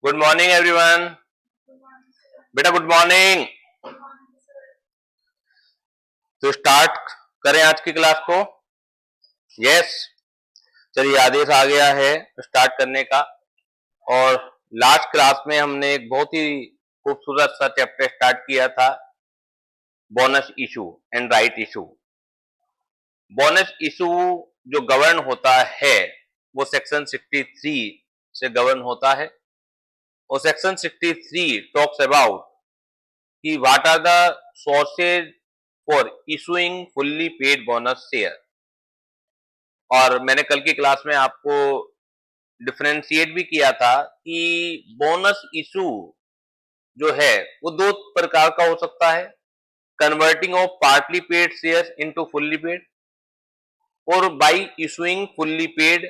Good morning everyone. बेटा good morning. तो start करें आज की क्लास को। यस, चलिए आदेश आ गया है स्टार्ट करने का। और लास्ट क्लास में हमने एक बहुत ही खूबसूरत सा चैप्टर स्टार्ट किया था, bonus issue and right issue. Bonus issue जो गवर्न होता है वो सेक्शन 63 से गवर्न होता है। और सेक्शन 63 टॉक्स अबाउट कि what are the sources for issuing fully paid bonus share. और मैंने कल की क्लास में आपको डिफरेंशिएट भी किया था कि बोनस इशू जो है वो दो प्रकार का हो सकता है, converting of partly paid shares into fully paid और by issuing fully paid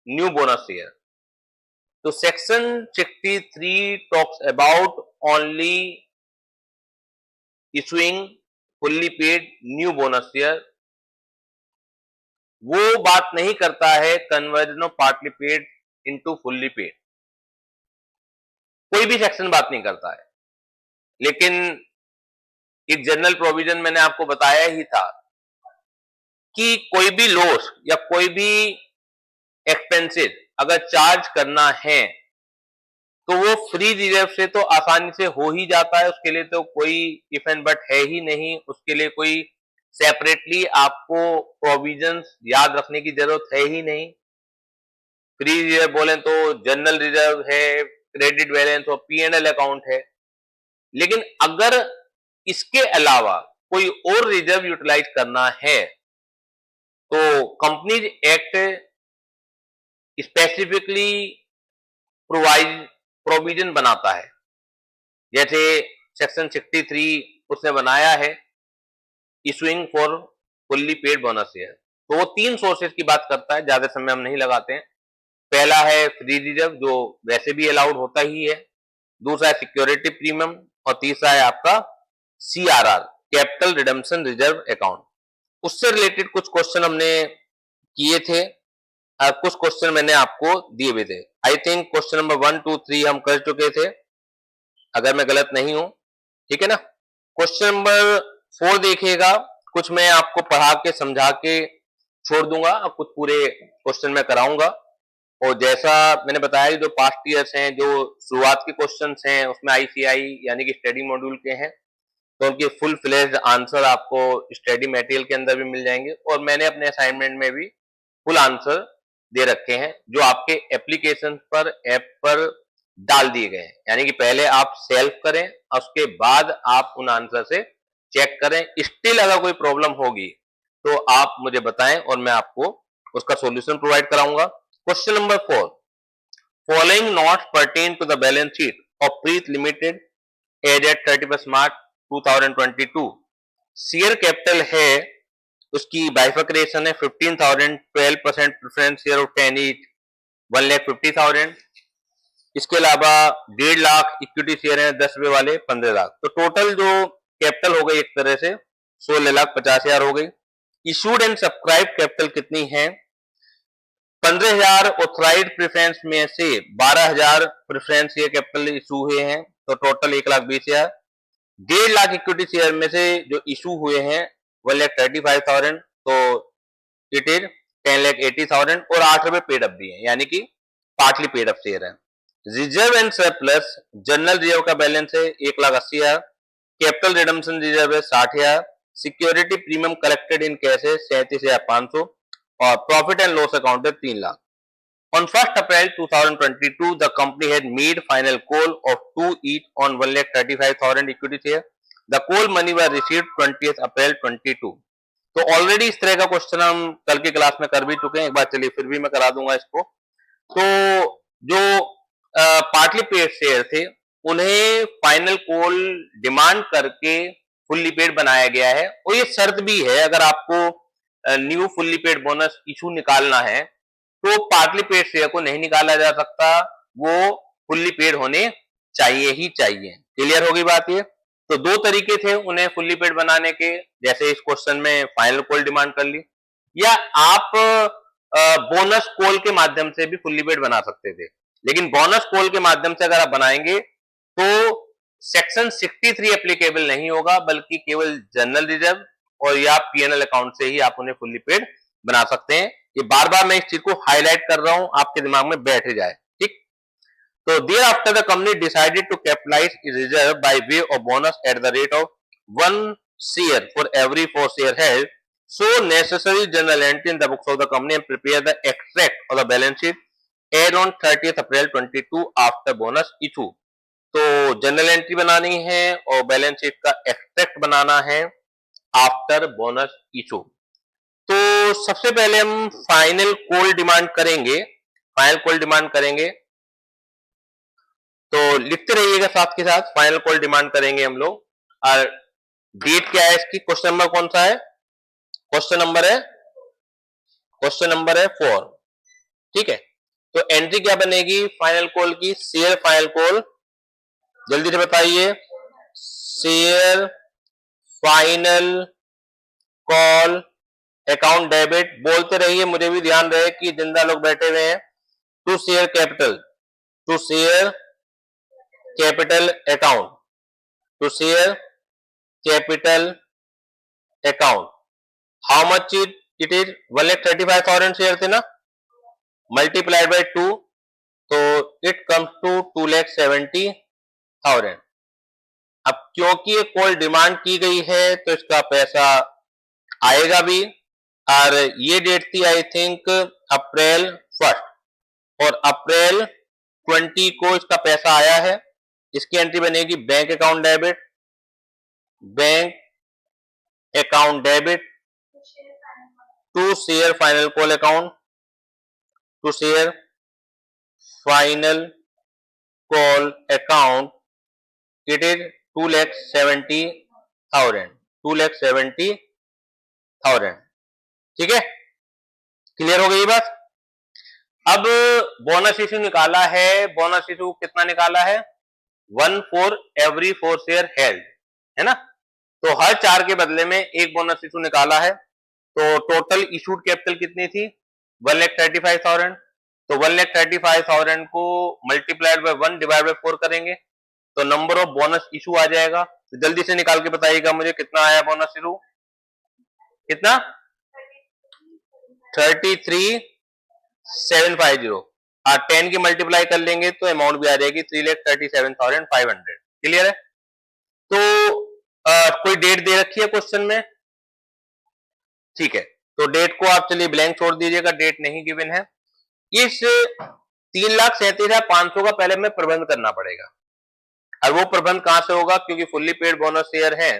new bonus share. तो section 63 talks about only issuing fully paid new bonus share, वो बात नहीं करता है conversion of partly paid into fully paid. कोई भी section बात नहीं करता है, लेकिन एक जनरल प्रोविजन मैंने आपको बताया ही था कि कोई भी लॉस या कोई भी एक्सपेंसेस अगर चार्ज करना है तो वो फ्री रिजर्व से तो आसानी से हो ही जाता है। उसके लिए तो कोई इफ एंड बट है ही नहीं, उसके लिए कोई सेपरेटली आपको प्रोविजंस याद रखने की जरूरत है ही नहीं। फ्री रिजर्व बोले तो जनरल रिजर्व है, क्रेडिट बैलेंस और P&L अकाउंट है। लेकिन अगर इसके अलावा कोई और रिजर्व यूटिलाइज करना है तो कंपनीज एक्ट स्पेसिफिकली प्रोविजन बनाता है। जैसे सेक्शन 63 उसने बनाया है issuing for fully paid bonus share. तो वो तीन सोर्सेज की बात करता है, ज्यादा समय हम नहीं लगाते हैं। पहला है फ्री रिजर्व जो वैसे भी अलाउड होता ही है, दूसरा है सिक्योरिटी प्रीमियम और तीसरा है आपका CRR, capital redemption reserve account. उससे रिलेटेड कुछ क्वेश्चन हमने किए थे, कुछ क्वेश्चन मैंने आपको दिए हुए थे। आई थिंक क्वेश्चन नंबर 1, 2, 3 हम कर चुके थे, अगर मैं गलत नहीं हूं, ठीक है ना। क्वेश्चन नंबर 4 देखिएगा, कुछ मैं आपको पढ़ा के समझा के छोड़ दूंगा और कुछ पूरे क्वेश्चन में कराऊंगा। और जैसा मैंने बताया जो पास्ट ईयर्स हैं, जो शुरुआत के क्वेश्चंस हैं उसमें ICI यानी कि स्टडी मॉड्यूल के हैं, तो उनके फुल फ्लेज्ड आंसर आपको स्टडी मटेरियल के अंदर भी मिल जाएंगे। और मैंने अपने असाइनमेंट में भी फुल आंसर दे रखे हैं जो आपके एप्लीकेशन पर ऐप पर डाल दिए गए हैं। यानी कि पहले आप सेल्फ करें और उसके बाद आप उन आंसर से चेक करें। स्टिल अगर कोई प्रॉब्लम होगी तो आप मुझे बताएं और मैं आपको उसका सॉल्यूशन प्रोवाइड कराऊंगा। Question number 4, following notes pertain to the balance sheet of Preet limited as at 31 March 2022। Share capital है उसकी बाइफर्केशन है 15,000, 12% प्रेफरेंस शेयर ऑफ 10 ईच 1,50,000। इसके अलावा 1.5 लाख इक्विटी शेयर है 10 रुपए वाले 15 लाख। तो टोटल जो कैपिटल हो गई एक तरह से 16,50,000 हो गई। इशूड एंड सब्सक्राइब कैपिटल कितनी है? 15,000 ऑथराइज्ड प्रेफरेंस में से 12,000 प्रेफरेंस शेयर कैपिटल इशू हुए हैं, तो टोटल 1,20,000। 1.5 लाख इक्विटी शेयर में से जो इशू हुए हैं 1,35,000, तो इट इज 10,80,000 और 8 रुपए पेड अप भी है, यानी कि पार्टली पेड अप शेयर है। Reserve and surplus general reserve का बैलेंस है 1,80,000, कैपिटल रिडम्पशन रिजर्व है 60,000, security premium collected in cash है 37,500 और प्रॉफिट एंड लॉस अकाउंट है 3 lakh. On 1st April 2022, the company had made final call of 2 each on 1,35,000 equity share. The call money was received 20th April 22। तो already इस तरह का question हम कल की क्लास में कर भी चुके हैं, एक बार चलिए फिर भी मैं करा दूंगा इसको। तो जो पार्टली पेड शेयर थे उन्हें फाइनल कॉल डिमांड करके फुल्ली पेड बनाया गया है। और ये शर्त भी है, अगर आपको new fully paid bonus issue निकालना है तो पार्टली पेड शेयर को नहीं निकाला जा सकता, वो फुल्ली पेड होने चाहिए ही चाहिए। क्लियर होगी बात ये? तो दो तरीके थे उन्हें फुल्ली पेड बनाने के, जैसे इस क्वेश्चन में फाइनल कॉल डिमांड कर ली, या आप बोनस कॉल के माध्यम से भी फुल्ली पेड बना सकते थे। लेकिन बोनस कॉल के माध्यम से अगर आप बनाएंगे तो सेक्शन 63 एप्लीकेबल नहीं होगा, बल्कि केवल जनरल रिजर्व और या पीएनएल अकाउंट से ही आप उन्हें फुल्ली पेड बना सकते हैं। ये बार बार मैं इस चीज को हाईलाइट कर रहा हूं, आपके दिमाग में बैठ जाए, ठीक। तो thereafter the company decided to capitalise reserve by way of bonus at the rate of 1 share for every 4 share held, so necessary journal entry in the books of the company and prepare the extract of the balance sheet as on 30th April 22 after bonus issue। तो general entry बनानी है और balance sheet का extract बनाना है after bonus issue. तो सबसे पहले हम फाइनल कॉल डिमांड करेंगे, फाइनल कॉल डिमांड करेंगे, तो लिखते रहिएगा साथ के साथ, फाइनल कॉल डिमांड करेंगे हम लोग। और डेट क्या है इसकी, क्वेश्चन नंबर कौन सा है, क्वेश्चन नंबर है 4, ठीक है। तो एंट्री क्या बनेगी फाइनल कॉल की, शेयर फाइनल कॉल, जल्दी से बताइए, share final call account debit, बोलते रहिए, मुझे भी ध्यान रहे कि जिंदा लोग बैठे हुए हैं। To share capital, to share capital account, to share capital account, how much it is 1,35,000 share थे ना, मल्टीप्लाइड बाय 2, तो इट कम्स टू 2,70,000। अब क्योंकि ये कॉल डिमांड की गई है तो इसका पैसा आएगा भी, और ये डेट थी आई थिंक अप्रैल 1 और अप्रैल 20 को इसका पैसा आया है। इसकी एंट्री बनेगी bank account debit, bank account debit to share final call account, to share final call account, it is 2,70,000, 2,70,000, ठीक है, क्लियर हो गई बात। अब बोनस इशू निकाला है, बोनस इशू कितना निकाला है, 1 फॉर एवरी 4 शेयर हेल्ड, है ना। तो हर 4 के बदले में एक बोनस इशू निकाला है। तो टोटल इशूड कैपिटल कितनी थी, 1,35,000। तो 1,35,000 को मल्टीप्लाइड बाय 1 डिवाइड बाय 4 करेंगे तो नंबर ऑफ बोनस इशू आ जाएगा। तो जल्दी से निकाल के बताइएगा मुझे कितना आया बोनस इशू, कितना, 33,750। और 10 की मल्टीप्लाई कर लेंगे तो अमाउंट भी आ जाएगी 3,37,500, क्लियर है। तो कोई डेट दे रखी है क्वेश्चन में, ठीक है, तो डेट को आप चलिए ब्लैंक छोड़ दीजिएगा, डेट नहीं गिवन है। इस 3,37,500 का पहले हमें प्रबंध करना पड़ेगा, और वो प्रबंध कहां से होगा, क्योंकि फुल्ली पेड बोनस शेयर है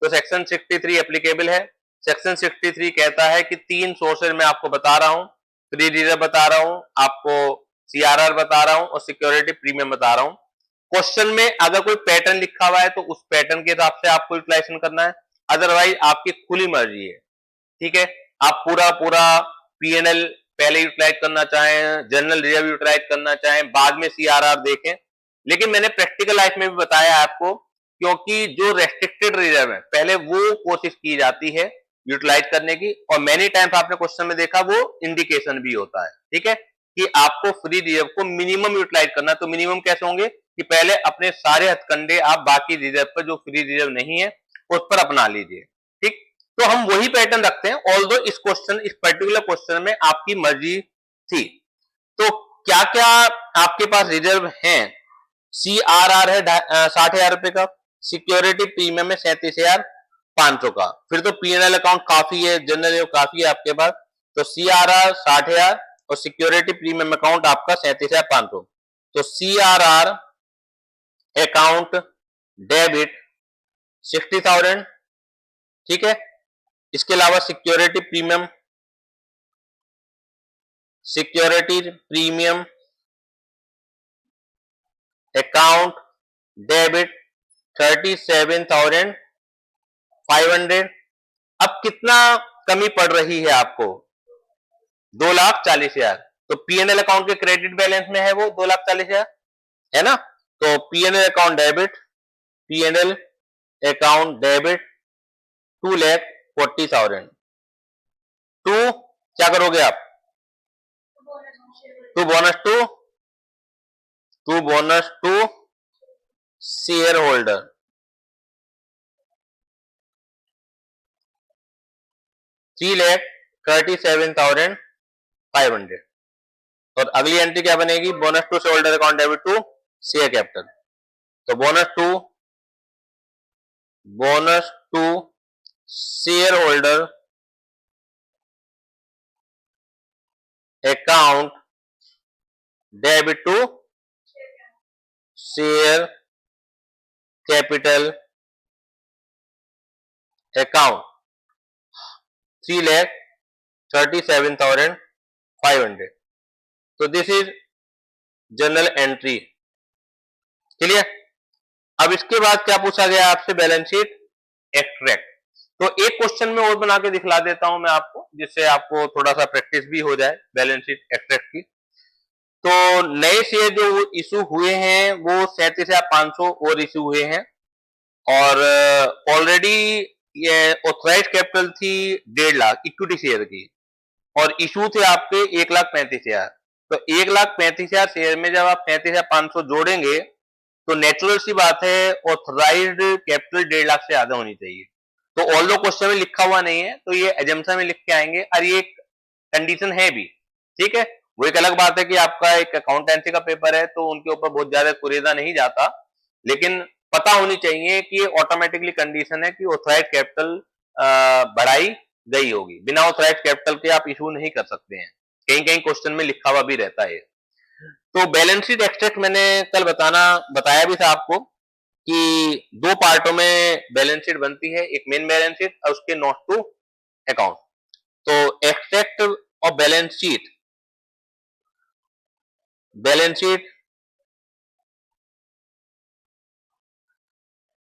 तो सेक्शन 63 एप्लीकेबल है। सेक्शन 63 कहता है कि 3 सोर्सेज मैं आपको बता रहा हूं, फ्री रिजर्व बता रहा हूं, आपको सीआरआर बता रहा हूं और सिक्योरिटी प्रीमियम बता रहा हूं। क्वेश्चन में अगर कोई पैटर्न लिखा हुआ है तो उस पैटर्न के हिसाब से आपको यूटिलाइजेशन करना है, अदरवाइज आपकी खुली मर्जी है, ठीक है। आप पूरा पीएनएल पहले यूटिलाइज करना चाहें, जनरल रिजर्व यूटिलाइज करना चाहें, बाद में सीआरआर देखें, लेकिन मैंने प्रैक्टिकल लाइफ में भी बताया आपको, क्योंकि जो रेस्ट्रिक्टेड रिजर्व है पहले वो कोशिश की जाती है यूटिलाइज करने की, और मैनी टाइम्स आपने क्वेश्चन में देखा वो इंडिकेशन भी होता है, ठीक है, कि आपको फ्री रिजर्व को मिनिमम यूटिलाइज करना। तो मिनिमम कैसे होंगे कि पहले अपने सारे हथकंडे आप बाकी रिजर्व पर जो फ्री रिजर्व नहीं है उस पर अपना लीजिए, ठीक। तो हम वही पैटर्न रखते हैं, ऑल्दो इस पर्टिकुलर क्वेश्चन में आपकी मर्जी थी। तो क्या क्या आपके पास रिजर्व है, सीआरआर है 60,000 रुपए का, सिक्योरिटी प्रीमियम है 37,500 का, फिर तो पीएनएल अकाउंट काफी है, जनरल काफी है आपके पास, तो सीआरआर 60,000 और सिक्योरिटी प्रीमियम अकाउंट आपका 37,500। तो सीआरआर अकाउंट डेबिट 60,000, ठीक है। इसके अलावा सिक्योरिटी प्रीमियम अकाउंट डेबिट 37,500। अब कितना कमी पड़ रही है आपको, 2,40,000। तो पीएनएल अकाउंट के क्रेडिट बैलेंस में है वो 2,40,000, है ना। तो पीएनएल अकाउंट डेबिट 2,40,000। टू क्या करोगे आप, to bonus to to bonus to share holder, 3,37,500। और अगली एंट्री क्या बनेगी, bonus to share holder account debit to share capital. तो bonus to share holder account debit to share capital account 3,37,500। तो this is general entry. Clear. अब इसके बाद क्या पूछा गया आपसे, बैलेंस शीट एक्सट्रैक्ट। तो एक क्वेश्चन में और बना के दिखला देता हूं मैं आपको, जिससे आपको थोड़ा सा प्रैक्टिस भी हो जाए बैलेंस शीट एक्सट्रैक्ट की। तो नए शेयर जो इशू हुए हैं वो 37,500 और इशू हुए हैं, और ऑलरेडी ये ऑथराइज कैपिटल थी 1.5 लाख इक्विटी शेयर की, और इशू थे आपके 1,35,000। तो 1,35,000 शेयर में जब आप 37,500 जोड़ेंगे तो नेचुरल सी बात है ऑथराइज्ड कैपिटल 1.5 लाख से ज्यादा होनी चाहिए। तो ऑल दो क्वेश्चन में लिखा हुआ नहीं है, तो ये एजम्पशन में लिख के आएंगे, और ये एक कंडीशन है भी, ठीक है। वो एक अलग बात है कि आपका एक अकाउंटेंसी का पेपर है तो उनके ऊपर बहुत ज्यादा कुरेदा नहीं जाता, लेकिन पता होनी चाहिए कि ऑटोमेटिकली कंडीशन है कि ऑथराइज कैपिटल बढ़ाई गई होगी। बिना ऑथराइज कैपिटल के आप इशू नहीं कर सकते हैं, कहीं कहीं क्वेश्चन में लिखा हुआ भी रहता है। तो बैलेंस शीट एक्सट्रैक्ट मैंने कल बताया भी था आपको कि दो पार्टों में बैलेंस शीट बनती है, एक मेन बैलेंस शीट और उसके नोट टू अकाउंट। तो extract of balance sheet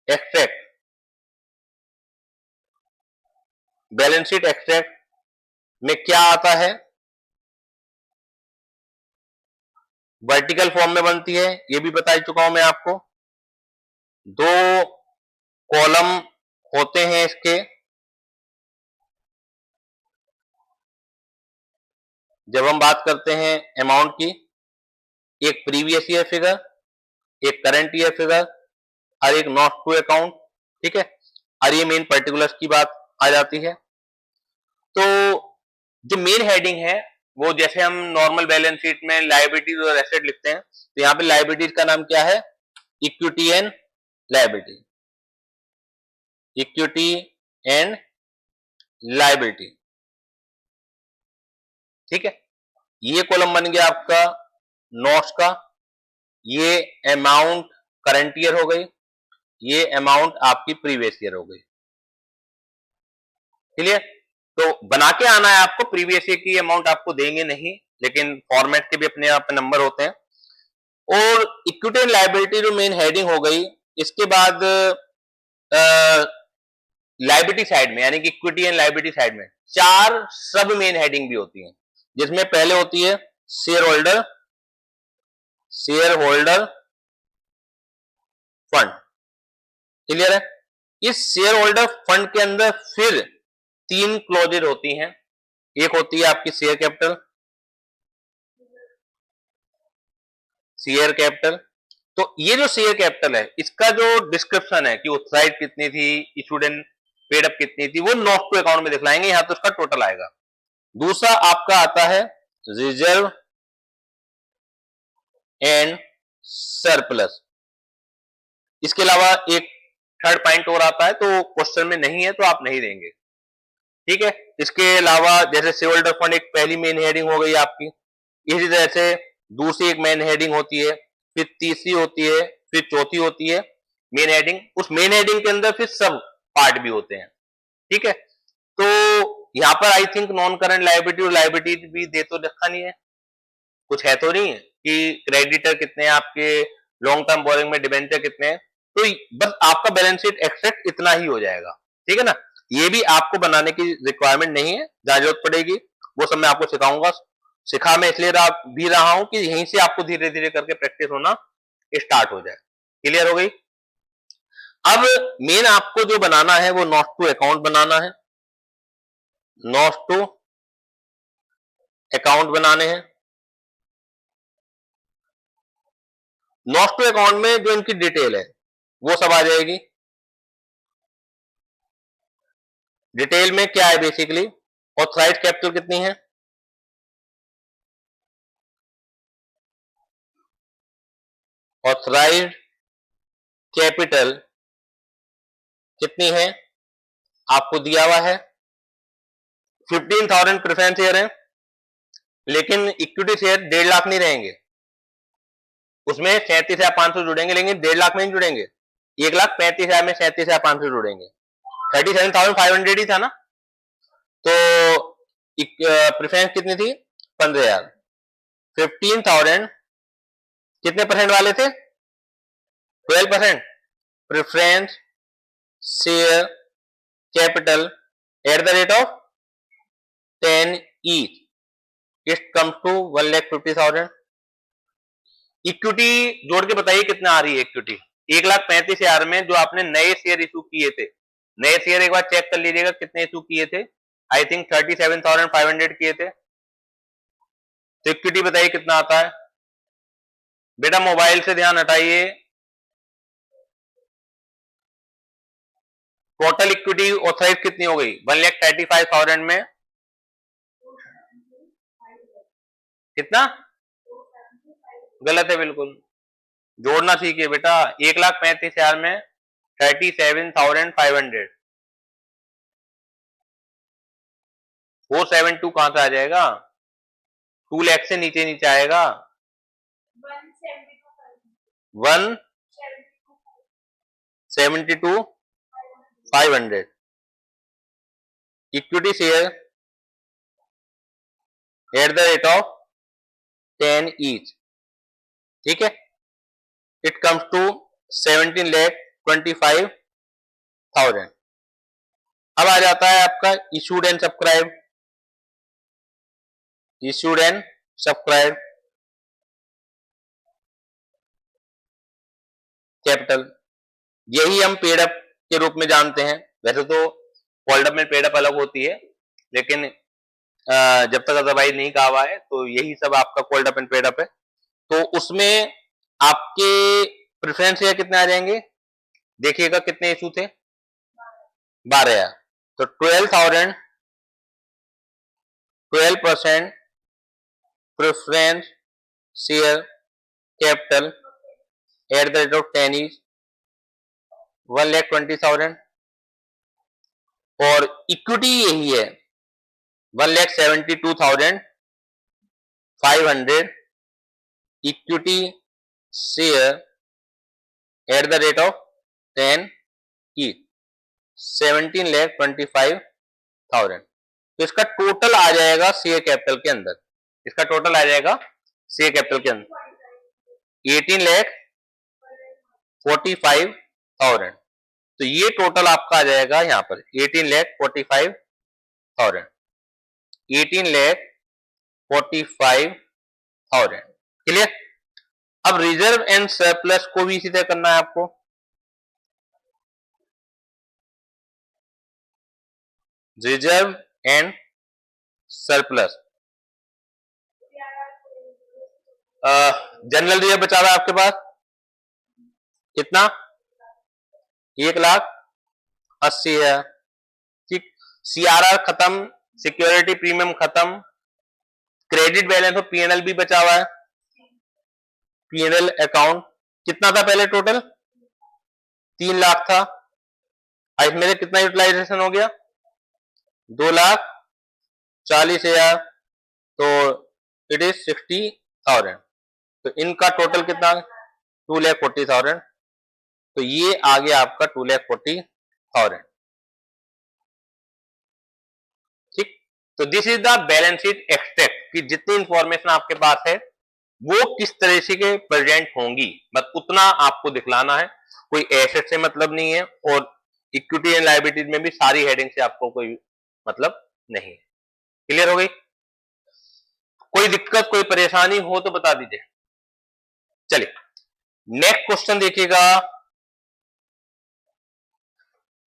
extract balance sheet extract में क्या आता है, वर्टिकल फॉर्म में बनती है, ये भी बता चुका हूं मैं आपको। दो कॉलम होते हैं इसके, जब हम बात करते हैं अमाउंट की, एक प्रीवियस ईयर फिगर, एक करंट ईयर फिगर, और एक नॉट टू अकाउंट, ठीक है। और ये मेन पर्टिकुलर्स की बात आ जाती है। तो जो मेन हेडिंग है वो, जैसे हम नॉर्मल बैलेंस शीट में लायबिलिटीज और एसेट लिखते हैं, तो यहाँ पे लायबिलिटीज का नाम क्या है, equity and liability, equity and liability, ठीक है। ये कॉलम बन गया आपका नोट्स का, ये अमाउंट करंट ईयर हो गई, ये अमाउंट आपकी प्रीवियस ईयर हो गई। क्लियर। तो बना के आना है आपको, प्रीवियस ईयर की अमाउंट आपको देंगे नहीं, लेकिन फॉर्मेट के भी अपने आप नंबर होते हैं। और इक्विटी एंड लायबिलिटी जो मेन हेडिंग हो गई, इसके बाद लायबिलिटी साइड में, यानी कि इक्विटी एंड लायबिलिटी साइड में 4 सब मेन हेडिंग भी होती हैं, जिसमें पहले होती है शेयर होल्डर फंड। क्लियर है। इस शेयर होल्डर फंड के अंदर फिर 3 क्लोजेज होती हैं। एक होती है आपकी शेयर कैपिटल। तो ये जो शेयर कैपिटल है, इसका जो डिस्क्रिप्शन है कि ऑथराइज कितनी थी, इशूड एंड पेड अप कितनी थी, वो नोट टू अकाउंट में दिखलाएंगे, यहां तो उसका टोटल आएगा। दूसरा आपका आता है रिजर्व एंड सरप्लस। इसके अलावा एक थर्ड पॉइंट और आता है, तो क्वेश्चन में नहीं है तो आप नहीं देंगे, ठीक है। इसके अलावा जैसे शेयर होल्डर फंड एक पहली मेन हेडिंग हो गई आपकी, इसी तरह से दूसरी एक मेन हेडिंग होती है, फिर तीसरी होती है, फिर चौथी होती है मेन हेडिंग। उस मेन हेडिंग के अंदर फिर सब पार्ट भी होते हैं, ठीक है। तो यहाँ पर I think non current liability और लायबिलिटी भी दे तो रखा नहीं है, कुछ है तो नहीं है कि क्रेडिटर कितने हैं आपके, लॉन्ग टर्म बोरिंग में डिबेंचर कितने हैं। तो बस आपका बैलेंस शीट एक्सट्रैक्ट इतना ही हो जाएगा, ठीक है ना। ये भी आपको बनाने की रिक्वायरमेंट नहीं है, जहां जरूरत पड़ेगी वो सब मैं आपको सिखाऊंगा। सिखा मैं इसलिए भी रहा हूं कि यहीं से आपको धीरे धीरे करके प्रैक्टिस होना स्टार्ट हो जाए। क्लियर हो गई। अब मेन आपको जो बनाना है वो नोट टू अकाउंट बनाना है, नोट टू अकाउंट बनाने हैं। नॉट टू अकाउंट में जो इनकी डिटेल है वो सब आ जाएगी। डिटेल में क्या है बेसिकली, ऑथराइज कैपिटल कितनी है, ऑथराइज कैपिटल कितनी है आपको दिया हुआ है, 15,000 प्रेफरेंस शेयर है, लेकिन इक्विटी शेयर 1.5 लाख नहीं रहेंगे, उसमें 37,500 जुड़ेंगे, लेकिन 1.5 लाख में नहीं जुड़ेंगे, 1,35,000 में 37,500 जुड़ेंगे। 37,500 ही था ना, तो प्रेफरेंस कितनी थी 15,000, 15,000 कितने परसेंट वाले थे 12%, preference share capital at the rate of 10 each, it comes to 1,50,000। Equity जोड़ के बताइए कितना आ रही है इक्विटी, 1,35,000 में जो आपने नए शेयर इशू किए थे, नए शेयर एक बार चेक कर लीजिएगा कितने इशू किए थे, आई थिंक 37,500 किए थे, तो इक्विटी बताइए कितना आता है। बेटा मोबाइल से ध्यान हटाइए, टोटल इक्विटी ऑथराइज कितनी हो गई 1,35,000 में कितना, गलत है बिल्कुल, जोड़ना सीखिए बेटा, 1,35,000 में 37,500, 472 कहां से आ जाएगा, 2 लाख से नीचे नीचे आएगा, 172,500 equity share at the rate of 10 each, ठीक है, इट कम्स टू 17,25,000। अब आ जाता है आपका issued and subscribe, issued and subscribe capital, यही हम पेड अप के रूप में जानते हैं, वैसे तो कॉल्ड अप में पेड अप अलग होती है, लेकिन जब तक अदरवाइज नहीं कहा हुआ है तो यही सब आपका called up and paid up है। तो उसमें आपके प्रेफरेंस शेयर कितने आ जाएंगे, देखिएगा कितने इशू थे 12, तो 12,000 12% preference share capital at the rate of 10 is 1,20,000, और इक्विटी यही है 1,72,500 equity share at the rate of 10 ई 17,25,000, तो इसका टोटल आ जाएगा शेयर कैपिटल के अंदर, इसका टोटल आ जाएगा शेयर कैपिटल के अंदर 18,45,000, तो ये टोटल आपका आ जाएगा यहां पर 18,45,000, 18,45,000, क्लियर। अब रिजर्व एंड सरप्लस को भी इसी तरह करना है आपको, reserve and surplus, general reserve बचा हुआ है आपके पास कितना 1,80,000, ठीक, सीआरआर खत्म, सिक्योरिटी प्रीमियम खत्म, क्रेडिट बैलेंस और पीएनएल भी बचा हुआ है, पीएनएल अकाउंट कितना था पहले टोटल 3 लाख था, इसमें से कितना यूटिलाइजेशन हो गया 2,40,000, तो इट इज 60,000, तो इनका टोटल कितना 2,40,000, तो ये आ गया आपका 2,40,000, ठीक। तो this is the balance sheet extract कि जितनी इंफॉर्मेशन आपके पास है वो किस तरह से के प्रेजेंट होंगी, बस उतना आपको दिखलाना है, कोई एसेट से मतलब नहीं है, और इक्विटी एंड लायबिलिटीज में भी सारी हेडिंग से आपको कोई मतलब नहीं है। क्लियर हो गई, कोई दिक्कत कोई परेशानी हो तो बता दीजिए। चलिए नेक्स्ट क्वेश्चन देखिएगा,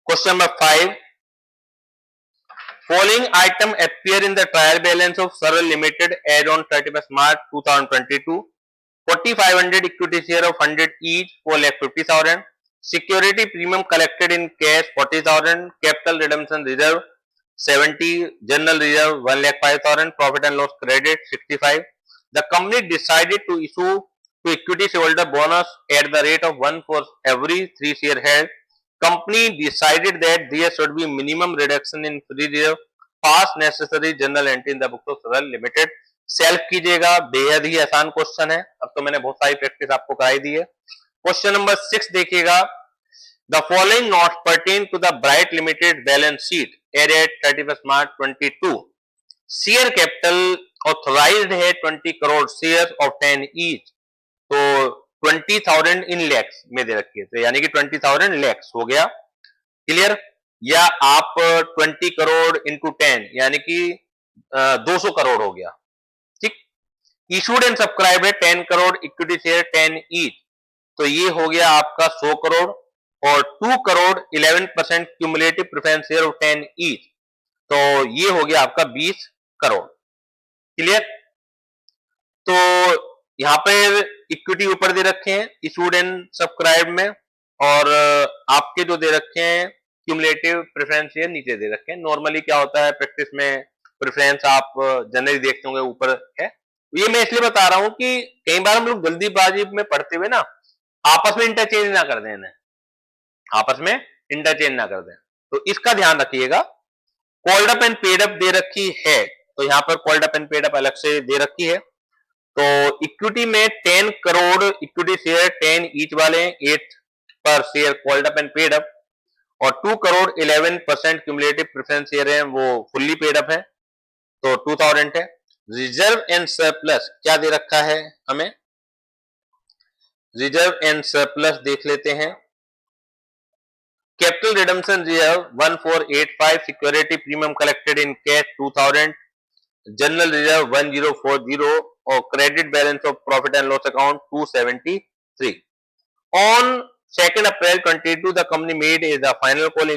question number 5, following item appear in the trial balance of Saral Limited as on 31st March 2022 4,500 equity share of 100 each, 4,50,000. Security premium collected in cash 40,000. Capital redemption reserve 70. General reserve 1,05,000. Profit and loss credit 65. The company decided to issue to equity shareholder bonus at the rate of 1 for every 3 share held. Company decided that there should be minimum reduction in free reserve. Pass necessary general entry in the books of Federal Limited. Self कीजिएगा, बेहद ही आसान question है। अब तो मैंने बहुत सारी practice आपको कराई दी है। क्वेश्चन नंबर 6 देखिएगा। The following notes pertain to the Bright Limited balance sheet as at 31 March 22। Share capital authorised है 20 करोड़ शेयर ऑफ 10 ईच, तो 20,000 इन लैक्स में दे रखी है, तो यानी कि 20,000 लैक्स हो गया। क्लियर? या आप 20 करोड़ इंटू 10 यानी कि 200 करोड़ हो गया। ठीक। इशूड एंड सब्सक्राइब है 10 करोड़ इक्विटी शेयर 10 ईच, तो ये हो गया आपका 100 करोड़। और 2 crore 11% cumulative preference share of 10 each, तो ये हो गया आपका 20 करोड़। क्लियर? तो यहां पर इक्विटी ऊपर दे रखे हैं इशूड एंड सब्सक्राइब में, और आपके जो दे रखे हैं क्यूमुलेटिव प्रेफरेंस शेयर नीचे दे रखे हैं। नॉर्मली क्या होता है प्रैक्टिस में, प्रेफरेंस आप जनरली देखते होंगे ऊपर है। ये मैं इसलिए बता रहा हूं कि कई बार हम लोग जल्दीबाजी में पढ़ते हुए ना आपस में इंटरचेंज ना कर दें, आपस में इंटरचेंज ना कर दें, तो इसका ध्यान रखिएगा। Called up and paid up दे रखी है, तो यहां पर called up and paid up अलग से दे रखी है। तो इक्विटी में 10 करोड़ इक्विटी शेयर 10 ईच वाले, 8 पर share called up and paid up, और 2 करोड़ 11% क्यूमुलेटिव प्रेफरेंस शेयर है वो फुल्ली पेड अप है, तो 2000 है। रिजर्व एंड सरप्लस क्या दे रखा है हमें, रिजर्व एंड सरप्लस देख लेते हैं। Capital redemption reserve 1485, security premium collected in cash 2000, general reserve 1040, और credit balance of profit and loss account 273। On 2nd April 22, the company made is a final call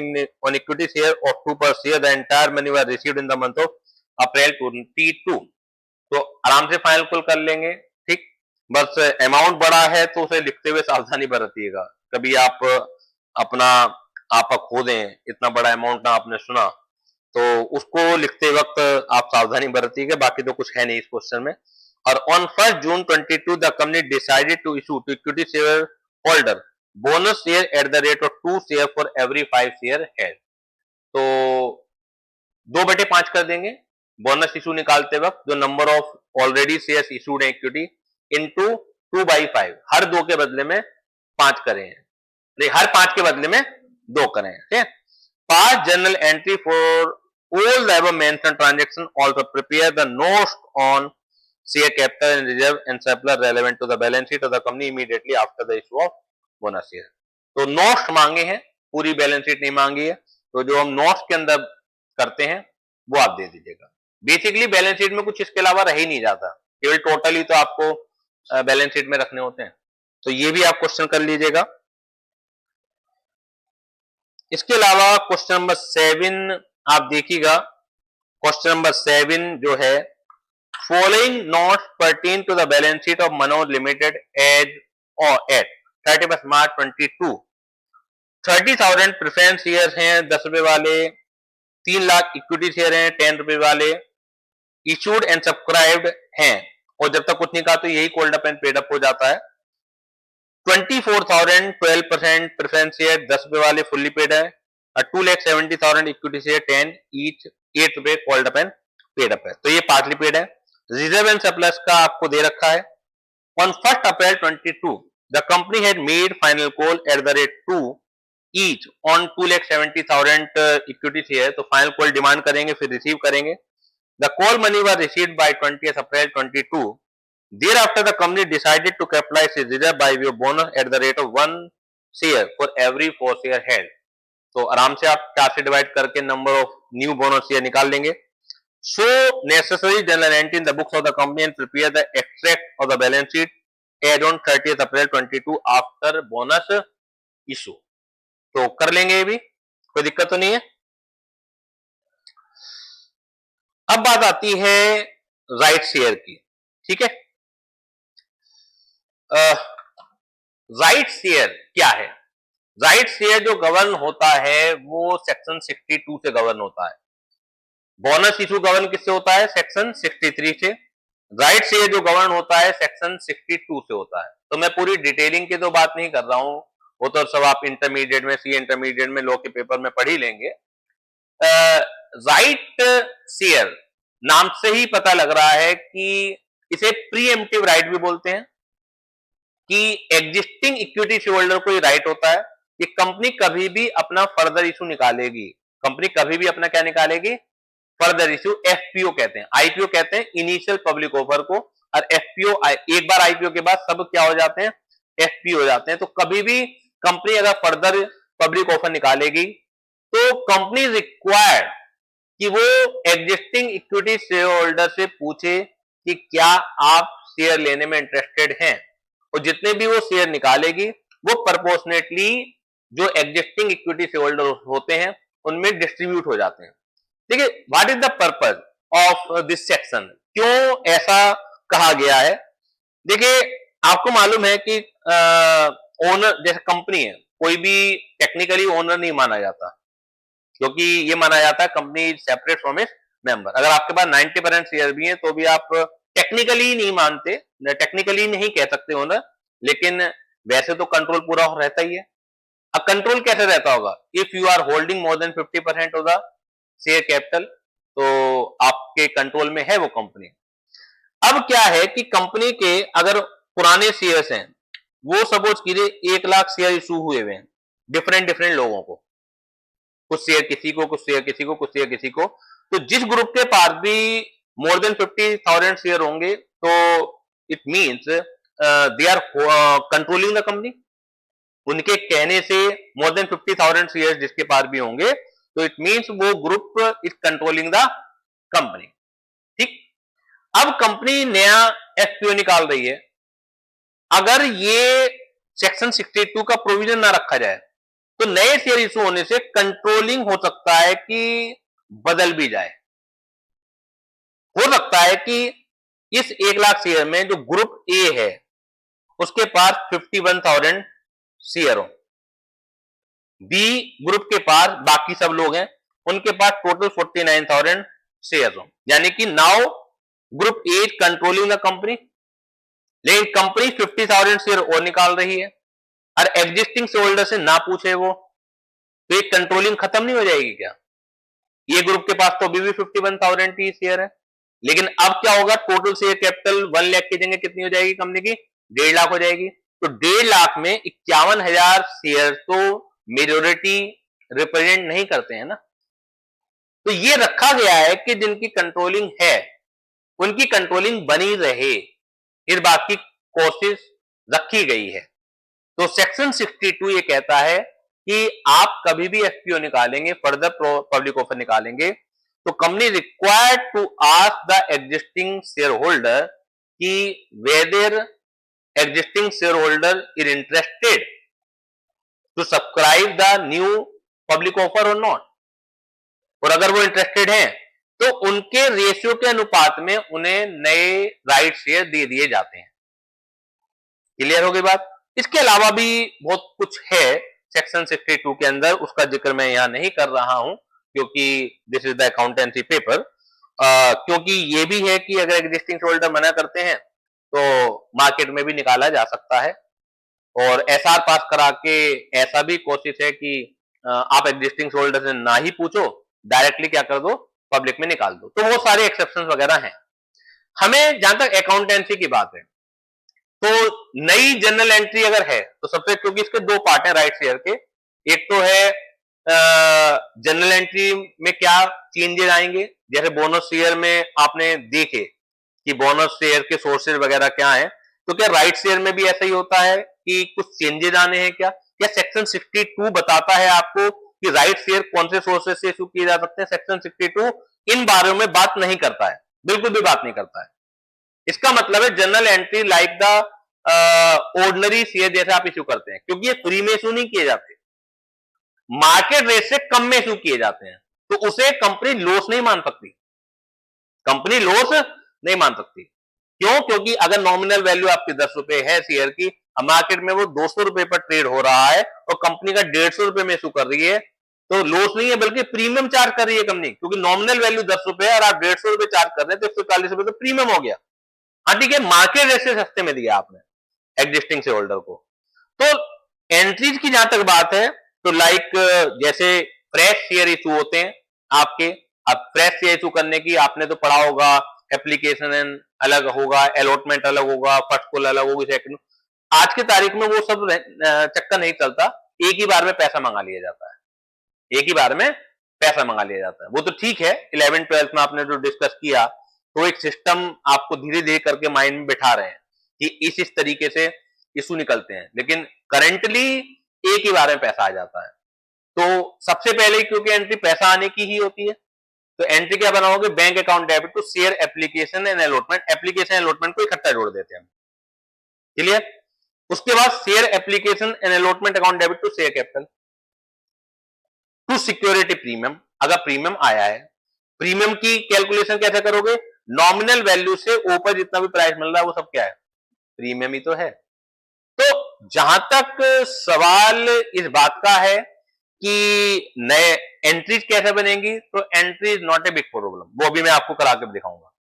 on equity share of 2 per share. The entire money was received in the month of April 22. तो आराम से final call कर लेंगे। ठीक, बस amount बड़ा है तो उसे लिखते हुए सावधानी बरतिएगा। कभी आप अपना आपा खो दें, इतना बड़ा अमाउंट ना आपने सुना, तो उसको लिखते वक्त आप सावधानी बरतिएगा। बाकी तो कुछ है नहीं इस क्वेश्चन में। और on 1 June 22 the company decided to issue to equity share holder bonus share at the rate of 2 share for every 5 share held. तो 2/5 कर देंगे बोनस इशू निकालते वक्त, जो number of already shares issued है इक्विटी इनटू 2/5, हर 2 के बदले में 5 करें, नहीं हर 5 के बदले में 2 करें। ठीक है। Pass general entry for all the above mentioned transaction, also prepare the notes on share capital and reserve and surplus relevant to the balance sheet of the company immediately after the issue of bonus share। तो notes मांगे हैं, पूरी balance sheet नहीं मांगी है, तो जो हम नोट्स के अंदर करते हैं वो आप दे दीजिएगा। बेसिकली बैलेंस शीट में कुछ इसके अलावा रह ही नहीं जाता, केवल टोटल ही तो आपको बैलेंस शीट में रखने होते हैं, तो ये भी आप क्वेश्चन कर लीजिएगा। इसके अलावा क्वेश्चन नंबर 7 आप देखिएगा। क्वेश्चन नंबर 7 जो है, following notes pertain to the balance sheet of Manoj Limited as और एट 31 मार्च 22। 30,000 प्रेफरेंस शेयर हैं 10 रुपए वाले, 3 लाख इक्विटी शेयर हैं 10 रुपए वाले, इशूड एंड सब्सक्राइब्ड हैं, और जब तक कुछ नहीं कहा तो यही called up and paid up हो जाता है। 24,000 12% प्रेफरेंस शेयर 10 रुपए वाले फुल्ली पेड है, और 2,70,000 इक्विटी शेयर 10 ईच 8 रुपए called up and paid up है, तो ये पार्टली पेड है। रिजर्व एंड सरप्लस का आपको दे रखा है। On 1 April 22 the company had made final call at the rate 2 each on 2,70,000 equity share, तो फाइनल कॉल डिमांड करेंगे फिर रिसीव करेंगे। The call money was received by 20 April 22। Thereafter, the company decided to capitalize its reserve by way of bonus at the rate of 1 share for every 4 share held। तो आराम से आप 4 से divide करके number of new bonus share निकाल लेंगे। So necessary general entry in the books of the company and prepare the extract of the balance sheet as on 30th April 22 after bonus issue। तो कर लेंगे, ये भी कोई दिक्कत तो नहीं है। अब बात आती है राइट शेयर की। ठीक है, राइट शेयर क्या है? राइट शेयर जो गवर्न होता है वो सेक्शन 62 से गवर्न होता है। बोनस इशू गवर्न किससे होता है? सेक्शन 63 से। राइट शेयर जो गवर्न होता है सेक्शन 62 से होता है। तो मैं पूरी डिटेलिंग की तो बात नहीं कर रहा हूं, वो तो सब आप इंटरमीडिएट में, सी इंटरमीडिएट में, लॉ के पेपर में पढ़ ही लेंगे। राइट शेयर नाम से ही पता लग रहा है कि इसे प्रीएम्प्टिव राइट भी बोलते हैं, कि एग्जिस्टिंग इक्विटी शेयर होल्डर को ये राइट होता है कि कंपनी कभी भी अपना फर्दर इशू निकालेगी। कंपनी कभी भी अपना क्या निकालेगी? Further issue. एफपीओ कहते हैं, आईपीओ कहते हैं इनिशियल पब्लिक ऑफर को, और एफपीओ एक बार आईपीओ के बाद सब क्या हो जाते हैं? एफपीओ हो जाते हैं। तो कभी भी कंपनी अगर फर्दर पब्लिक ऑफर निकालेगी तो कंपनी रिक्वायर्ड कि वो एग्जिस्टिंग इक्विटी शेयर होल्डर से पूछे कि क्या आप शेयर लेने में इंटरेस्टेड हैं, और जितने भी वो शेयर निकालेगी वो प्रोपोर्शनेटली जो एग्जिस्टिंग इक्विटी शेयर होल्डर होते हैं उनमें डिस्ट्रीब्यूट हो जाते हैं। ठीक है, what is the purpose of this section? क्यों ऐसा कहा गया है? देखिए, आपको मालूम है कि ओनर जैसे कंपनी है, कोई भी टेक्निकली ओनर नहीं माना जाता, क्योंकि ये माना जाता है company separate from its member. अगर आपके पास 90% शेयर भी हैं तो भी आप टेक्निकली नहीं मानते, टेक्निकली नहीं कह सकते ओनर, लेकिन वैसे तो कंट्रोल पूरा रहता ही है। अब कंट्रोल कैसे रहता होगा? If you are holding more than 50% of the share capital, तो आपके कंट्रोल में है वो कंपनी। अब क्या है कि कंपनी के अगर पुराने शेयर्स हैं, वो सपोज कीजिए 1 लाख शेयर इशू हुए हुए हैं डिफरेंट डिफरेंट लोगों को, कुछ शेयर किसी को, कुछ शेयर किसी को, कुछ शेयर किसी को, तो जिस ग्रुप के पास भी मोर देन 50,000 शेयर होंगे तो it means they are controlling the company. उनके कहने से मोर देन 50,000 शेयर जिसके पास भी होंगे तो इट मींस वो group is controlling the company. ठीक, अब कंपनी नया एफपीओ निकाल रही है। अगर ये सेक्शन 62 का प्रोविजन ना रखा जाए तो नए शेयर इशू होने से कंट्रोलिंग हो सकता है कि बदल भी जाए। हो सकता है कि इस 1 लाख शेयर में जो ग्रुप ए है उसके पास 51,000 शेयर हो, बी ग्रुप के पास बाकी सब लोग हैं उनके पास टोटल 49,000 शेयर हो, यानी कि now group A is controlling the company, लेकिन कंपनी 50,000 शेयर और निकाल रही है और एग्जिस्टिंग शेयर होल्डर से ना पूछे वो, तो ये कंट्रोलिंग खत्म नहीं हो जाएगी क्या? ये ग्रुप के पास तो अभी भी 51,000 ही शेयर है, लेकिन अब क्या होगा? टोटल शेयर कैपिटल 1 लाख की जगह कितनी हो जाएगी कंपनी की? 1.5 लाख हो जाएगी। तो 1.5 लाख में 51,000 शेयर तो मेजोरिटी रिप्रेजेंट नहीं करते हैं ना। तो ये रखा गया है कि जिनकी कंट्रोलिंग है उनकी कंट्रोलिंग बनी रहे, इस बात की कोशिश रखी गई है। तो सेक्शन 62 ये कहता है कि आप कभी भी एफपीओ निकालेंगे, फर्दर पब्लिक ऑफर निकालेंगे, तो company required to ask the existing share holder कि whether existing share holder is interested to subscribe the new public offer और नॉट, और अगर वो इंटरेस्टेड हैं तो उनके रेशियो के अनुपात में उन्हें नए राइट शेयर दे दिए जाते हैं। क्लियर हो गई बात? इसके अलावा भी बहुत कुछ है सेक्शन 62 के अंदर, उसका जिक्र मैं यहां नहीं कर रहा हूं क्योंकि this is the accountancy paper. क्योंकि ये भी है कि अगर एग्जिस्टिंग होल्डर मना करते हैं तो मार्केट में भी निकाला जा सकता है, और एसआर पास करा के ऐसा भी कोशिश है कि आप एग्जिस्टिंग होल्डर से ना ही पूछो, डायरेक्टली क्या कर दो? पब्लिक में निकाल दो। तो वो सारे एक्सेप्शन वगैरह हैं। हमें जहां तक अकाउंटेंसी की बात है तो नई जनरल एंट्री अगर है तो सबसे, क्योंकि इसके 2 पार्ट हैं राइट शेयर के, एक तो है जनरल एंट्री में क्या चेंजेस आएंगे, जैसे बोनस शेयर में आपने देखे कि बोनस शेयर के सोर्सेज वगैरह क्या है, तो क्या राइट शेयर में भी ऐसा ही होता है कि कुछ चेंजेस आने हैं क्या? क्या सेक्शन 62 बताता है आपको कि राइट शेयर कौन से सोर्सेज से इशू किए जा सकते हैं? सेक्शन 62 इन बारे में बात नहीं करता है, बिल्कुल भी बात नहीं करता है। इसका मतलब है general entry like the ordinary share जैसे आप इशू करते हैं, क्योंकि ये फ्री में इशू नहीं किए जाते, मार्केट रेट से कम में इशू किए जाते हैं, तो उसे कंपनी लॉस नहीं मान सकती, कंपनी लॉस नहीं मान सकती। क्यों? क्योंकि अगर नॉमिनल वैल्यू आपकी 10 रुपए है शेयर की, मार्केट में वो 200 रुपए पर ट्रेड हो रहा है और कंपनी का 150 रुपए में इशू कर रही है, तो लॉस नहीं है बल्कि प्रीमियम चार्ज कर रही है कंपनी, क्योंकि नॉमिनल वैल्यू 10 रुपए है और आप 150 रुपए चार्ज कर रहे हैं, तो 140 रुपए तो प्रीमियम हो गया। हाँ ठीक है, मार्केट रेट से सस्ते में दिया आपने एग्जिस्टिंग शेयर होल्डर को। तो एंट्रीज की जहां तक बात है, तो लाइक जैसे फ्रेश शेयर इशू होते हैं आपके, अब फ्रेश शेयर इशू करने की आपने तो पढ़ा होगा, एप्लीकेशन अलग होगा, अलॉटमेंट अलग होगा, फर्स्ट कॉल अलग होगी, सेकंड। आज की तारीख में वो सब चक्कर नहीं चलता, एक ही बार में पैसा मंगा लिया जाता है, एक ही बार में पैसा मंगा लिया जाता है। वो तो ठीक है, 11th-12th में आपने जो डिस्कस किया, तो एक सिस्टम आपको धीरे धीरे करके माइंड में बिठा रहे हैं कि इस तरीके से इशू निकलते हैं, लेकिन करंटली एक ही बार में पैसा आ जाता है। तो सबसे पहले क्योंकि एंट्री पैसा आने की ही होती है, तो एंट्री क्या बनाओगे? Bank account debit to share application and allotment. Application allotment को इकट्ठा जोड़ देते हैं हम, क्लियर? उसके बाद share application and allotment account debit to share capital to security premium. अगर प्रीमियम आया है, प्रीमियम की कैलकुलेशन कैसे करोगे? नॉमिनल वैल्यू से ऊपर जितना भी प्राइस मिल रहा है वो सब क्या है? प्रीमियम ही तो है। तो जहां तक सवाल इस बात का है कि नए एंट्रीज कैसे बनेंगी, तो entry is not a big problem, वो भी मैं आपको करा के दिखाऊंगा।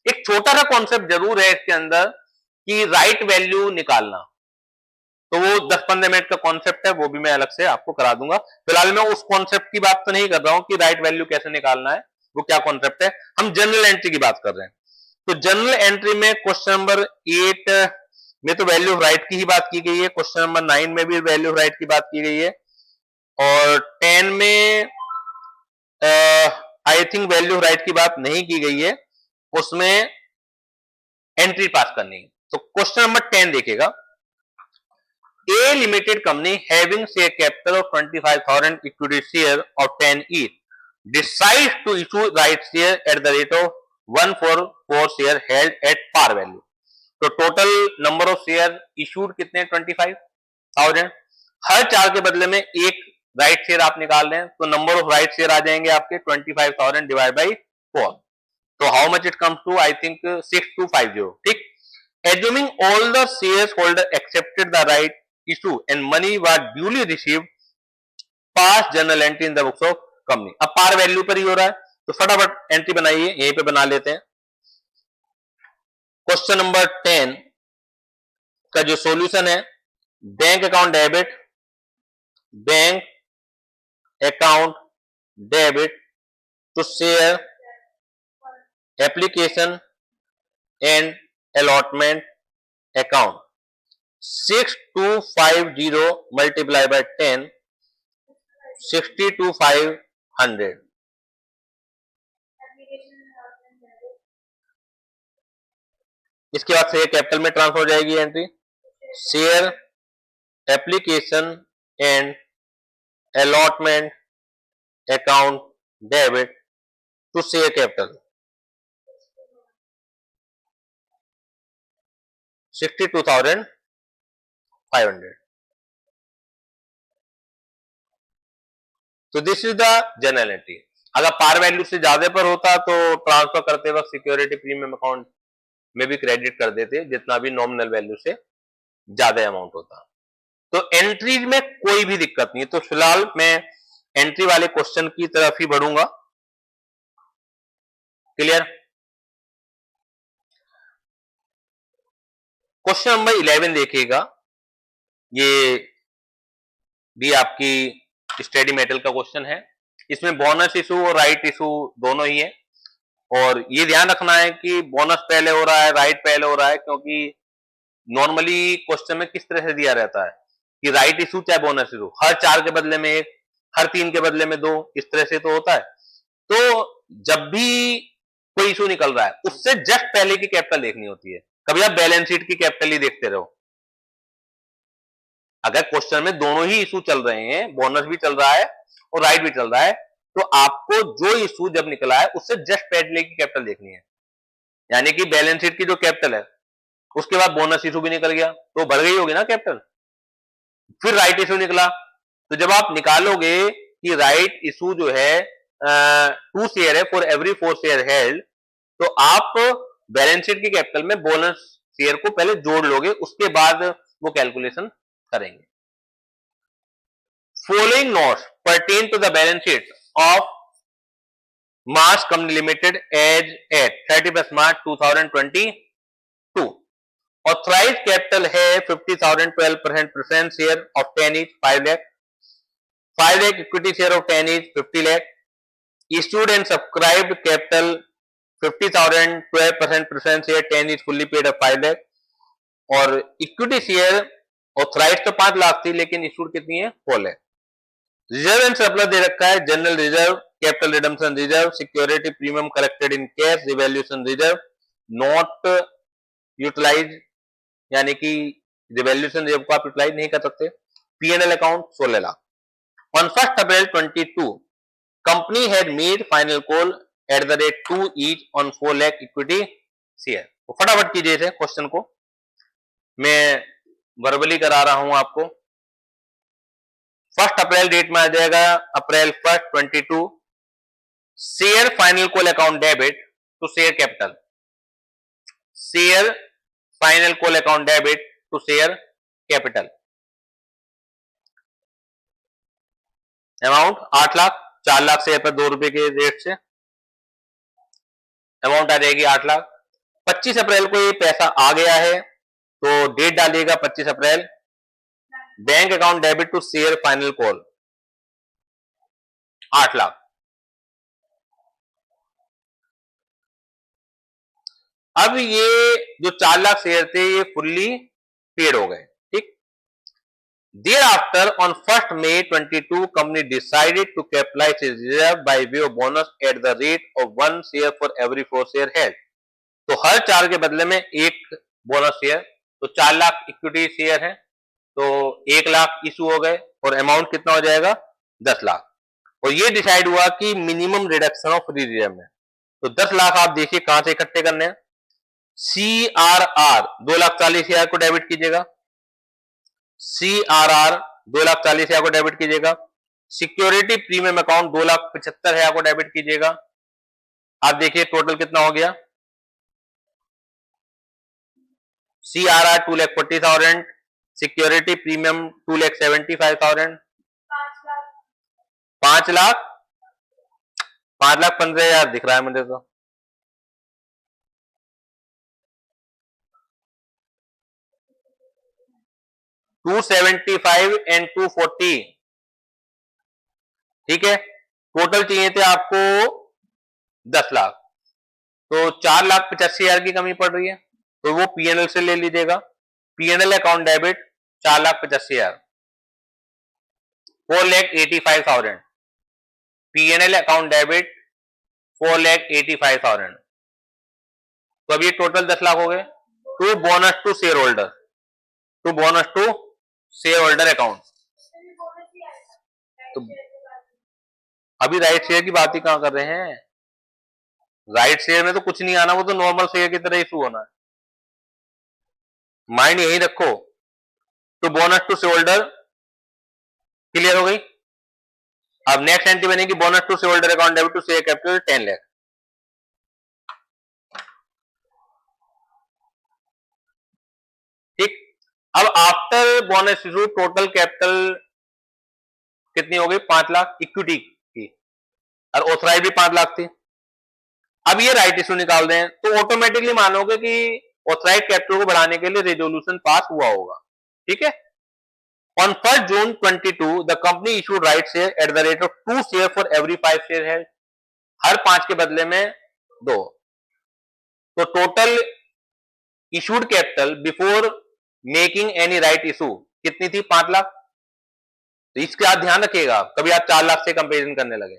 एक छोटा सा कॉन्सेप्ट जरूर है इसके अंदर कि राइट वैल्यू निकालना, तो वो 10-15 मिनट का कॉन्सेप्ट है, वो भी मैं अलग से आपको करा दूंगा। फिलहाल मैं उस कॉन्सेप्ट की बात तो नहीं कर रहा हूं कि राइट वैल्यू कैसे निकालना है, वो क्या कॉन्सेप्ट है, हम जनरल एंट्री की बात कर रहे हैं। तो जनरल एंट्री में क्वेश्चन नंबर 8 में तो वैल्यू ऑफ राइट की ही बात की गई है, क्वेश्चन नंबर 9 में भी वैल्यू ऑफ राइट की बात की गई है, और 10 में I think value of right की बात नहीं की गई है, उसमें एंट्री पास करनी है। तो क्वेश्चन नंबर 10 देखिएगा, A limited company having share capital of 25,000 equity share of 10 each decides to issue right share at the rate of 1 for 4 share held at par value. तो total number of share issued कितने? 25,000। हर 4 के बदले में एक right share आप निकाल रहे हैं, तो नंबर ऑफ राइट शेयर आ जाएंगे आपके 25,000 डिवाइड बाई 4। तो how much it comes to? I think 6250। ठीक, assuming all the shareholder accepted the right issue and money was duly received, pass journal entry in the books of company। अब par value पर ही हो रहा है, तो फटाफट entry बनाइए, यहीं पे बना लेते हैं। क्वेश्चन नंबर 10 का जो सॉल्यूशन है, bank account debit, bank account debit to share application and allotment account, 6250 multiply by 10, 62,500। इसके बाद शेयर कैपिटल में ट्रांसफर हो जाएगी entry, share application and allotment account debit to share capital, 62,500। तो this is the general entry. अगर par value से ज्यादा पर होता तो ट्रांसफर करते वक्त सिक्योरिटी प्रीमियम अकाउंट में भी क्रेडिट कर देते, जितना भी नॉमिनल वैल्यू से ज्यादा अमाउंट होता। तो एंट्रीज में कोई भी दिक्कत नहीं। तो फिलहाल मैं एंट्री वाले क्वेश्चन की तरफ ही बढ़ूंगा, क्लियर? क्वेश्चन नंबर 11 देखिएगा, ये भी आपकी स्टडी मेटल का क्वेश्चन है। इसमें बोनस इशू और राइट इशू दोनों ही है, और ये ध्यान रखना है कि बोनस पहले हो रहा है, राइट पहले हो रहा है, क्योंकि नॉर्मली क्वेश्चन में किस तरह से दिया रहता है कि राइट इशू चाहे बोनस इशू, हर 4 के बदले में 1, हर 3 के बदले में 2, इस तरह से तो होता है। तो जब भी कोई इशू निकल रहा है, उससे जस्ट पहले की कैपिटल देखनी होती है, कभी आप बैलेंस शीट की कैपिटल ही देखते रहो। अगर क्वेश्चन में दोनों ही इशू चल रहे हैं, बोनस भी चल रहा है और राइट भी चल रहा है, तो आपको जो इशू जब निकला है उससे जस्ट पहले की कैपिटल देखनी है। यानी कि बैलेंस शीट की जो कैपिटल है, उसके बाद बोनस इशू भी निकल गया, तो बढ़ गई होगी ना कैपिटल। फिर राइट इशू निकला, तो जब आप निकालोगे कि राइट इशू जो है 2 शेयर है फॉर एवरी 4 शेयर हेल्ड, तो आप बैलेंस शीट की कैपिटल में बोनस शेयर को पहले जोड़ लोगे, उसके बाद वो कैलकुलेशन करेंगे। Following notes pertain to the balance sheet of March Company Limited as at 31 March 2022। Authorise capital है 50,000, 12% share of 10 each 5 lakh, 5 lakh equity share of 10 each 50 lakh, issued and subscribed capital 50,000, 12% share 10 each fully paid of 5 lakh, और equity share authorise तो 5 लाख थी लेकिन issued कितनी है 4 lakh। Reserve and surplus दे रखा है, general reserve, capital redemption reserve, security premium collected in cash, revaluation reserve not utilise, यानी कि रिवैल्यूएशन रिजर्व को आप यूटिलाइज नहीं कर सकते। PNL account 16 lakh. On 1 April 22 company had made final call at the rate 2 each on 4 lakh equity share. तो फटाफट कीजिए इसे क्वेश्चन को, मैं वर्बली करा रहा हूं आपको। 1 अप्रैल डेट में आ जाएगा April 1, 22, share final call account debit to share capital, share final call account debit to share capital, amount 8 lakh, 4 lakh share पर 2 रुपए के रेट से अमाउंट आ जाएगी 8 लाख। 25 अप्रैल को ये पैसा आ गया है तो डेट डालिएगा 25 April. Bank account debit to share final call 8 lakh. अब ये जो 4 लाख शेयर थे ये फुल्ली पेड हो गए, ठीक। Thereafter on 1st May 22 company decided to capitalize its reserve by way of bonus at the rate of 1 share for every 4 share held। तो हर 4 के बदले में 1 बोनस शेयर, तो 4 लाख इक्विटी शेयर है तो 1 लाख इशू हो गए और अमाउंट कितना हो जाएगा 10 लाख। और ये डिसाइड हुआ कि minimum reduction of free reserve में, तो 10 लाख आप देखिए कहां से इकट्ठे करने हैं। CRR 2,40,000 को डेबिट कीजिएगा, CRR 2,40,000 को डेबिट कीजिएगा। सिक्योरिटी प्रीमियम अकाउंट 2,75,000 को डेबिट कीजिएगा। आप देखिए टोटल कितना हो गया, CRR 2,40,000, सिक्योरिटी प्रीमियम 2,75,000, 5,15,000 दिख रहा है मुझे तो। $275 and 240, ठीक है। टोटल चाहिए थे आपको 10 लाख, तो 4,85,000 की कमी पड़ रही है तो वो पीएनएल से ले लीजिएगा। PNL account debit 4,85,000, 4,85,000, PNL account debit 4,85,000, तो अब ये टोटल 10 लाख हो गए। To bonus to share holder, to bonus to share holder account, तो अभी राइट शेयर की बात ही कहां कर रहे हैं, राइट शेयर में तो कुछ नहीं आना, वो तो नॉर्मल शेयर की तरह इशू होना है, माइंड यही रखो। तो bonus to share holder clear हो गई। अब नेक्स्ट एंट्री बनेगी bonus to share holder account debit to share capital 10 lakh. ठीक, अब after bonus issue total capital कितनी हो गई 5 लाख इक्विटी की, और ऑथराइज भी 5 लाख थी। अब ये राइट इशू निकाल दें तो ऑटोमेटिकली मानोगे कि ऑथराइज कैपिटल को बढ़ाने के लिए रेजोल्यूशन पास हुआ होगा, ठीक है। On 1 June 22 the company issued right share at the rate of 2 share for every 5 share है, हर 5 के बदले में 2। तो total issued capital before making any right issue कितनी थी 5 लाख। तो इसके आप ध्यान रखिएगा कभी आप 4 लाख से कंपेरिजन करने लगे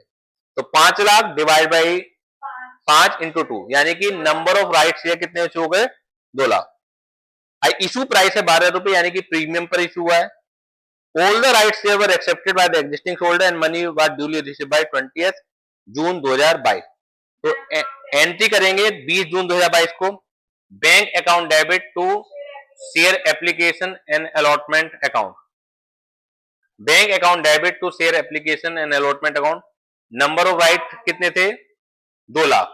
तो 5 लाख डिवाइड बाई 5 इंटू 2, यानी कि नंबर ऑफ राइट शेयर कितने हो गए 2 लाख। इशू प्राइस है 12 रुपए, यानी कि प्रीमियम पर इशू हुआ है। All the right share were accepted by the existing holder and money was duly received by 20 June 2022। तो एंट्री करेंगे 20 जून 2022 को, bank account debit to share application and allotment account, bank account debit to share application and allotment account. Number of right कितने थे 2 lakh,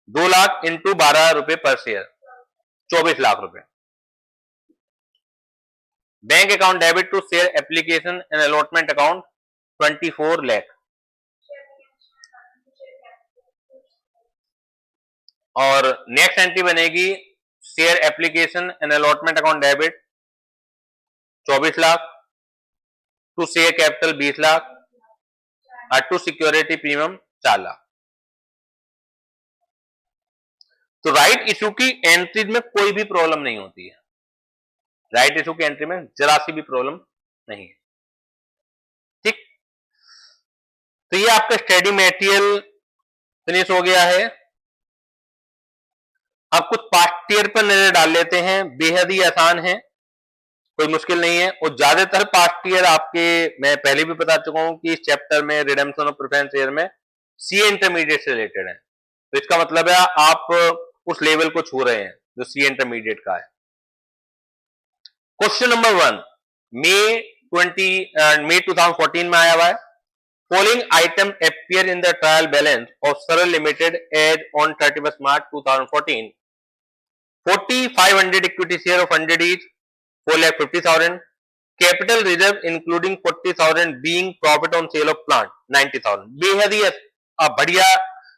2 lakh into 12 रुपए पर share, 24 lakh रुपए। Bank account debit to share application and allotment account 24 lakh. और next entry बनेगी share application and allotment account debit 24 lakh, to share capital 20 lakh और to security premium 4 lakh. तो right issue की एंट्रीज में कोई भी प्रॉब्लम नहीं होती है, राइट इशू की एंट्री में जरा सी भी प्रॉब्लम नहीं है। ठीक, तो ये आपका स्टडी मटेरियल फिनिश हो गया है। अब कुछ पास्ट ईयर पर नजर डाल लेते हैं, बेहद ही आसान है, कोई मुश्किल नहीं है। और ज्यादातर पास्ट ईयर आपके मैं पहले भी बता चुका हूं कि इस चैप्टर में रिडेम्पशन ऑफ प्रेफरेंस शेयर में सीए इंटरमीडिएट से रिलेटेड है। तो इसका मतलब है आप उस लेवल को छू रहे हैं जो सीए इंटरमीडिएट का है। क्वेश्चन नंबर 1 मई 2014 में आया हुआ है। Following item appear in the trial balance of Saral limited as on 31 March 2014। 4500 equity share of 100 each, 4,50,000. Capital reserve including 40,000 being profit on sale of plant 90,000. बेहद ही बढ़िया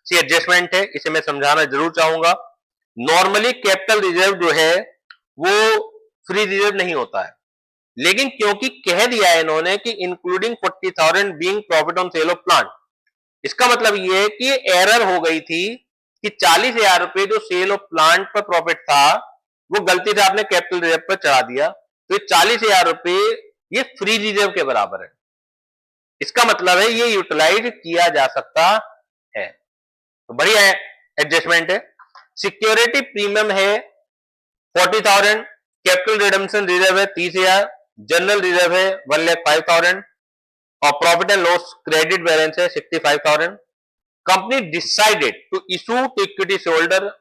सी एडजस्टमेंट है, इसे मैं समझाना जरूर चाहूंगा। नॉर्मली कैपिटल रिजर्व जो है वो फ्री रिजर्व नहीं होता है, लेकिन क्योंकि कह दिया है इन्होंने कि including 40,000 being profit on sale of plant, इसका मतलब ये है कि एरर हो गई थी कि 40,000 रुपए जो सेल ऑफ प्लांट पर प्रॉफिट था वो गलती से आपने कैपिटल रिजर्व पर चढ़ा दिया, तो 40,000 रुपए ये फ्री रिजर्व के बराबर है। इसका मतलब है ये यूटिलाइज किया जा सकता है, तो बढ़िया एडजस्टमेंट है। सिक्योरिटी प्रीमियम है 40,000, कैपिटल रिडम्पशन रिजर्व है 30,000, जनरल रिजर्व है 1,05,000 और profit and loss credit balance है 65,000। Company decided to issue to equity shareholder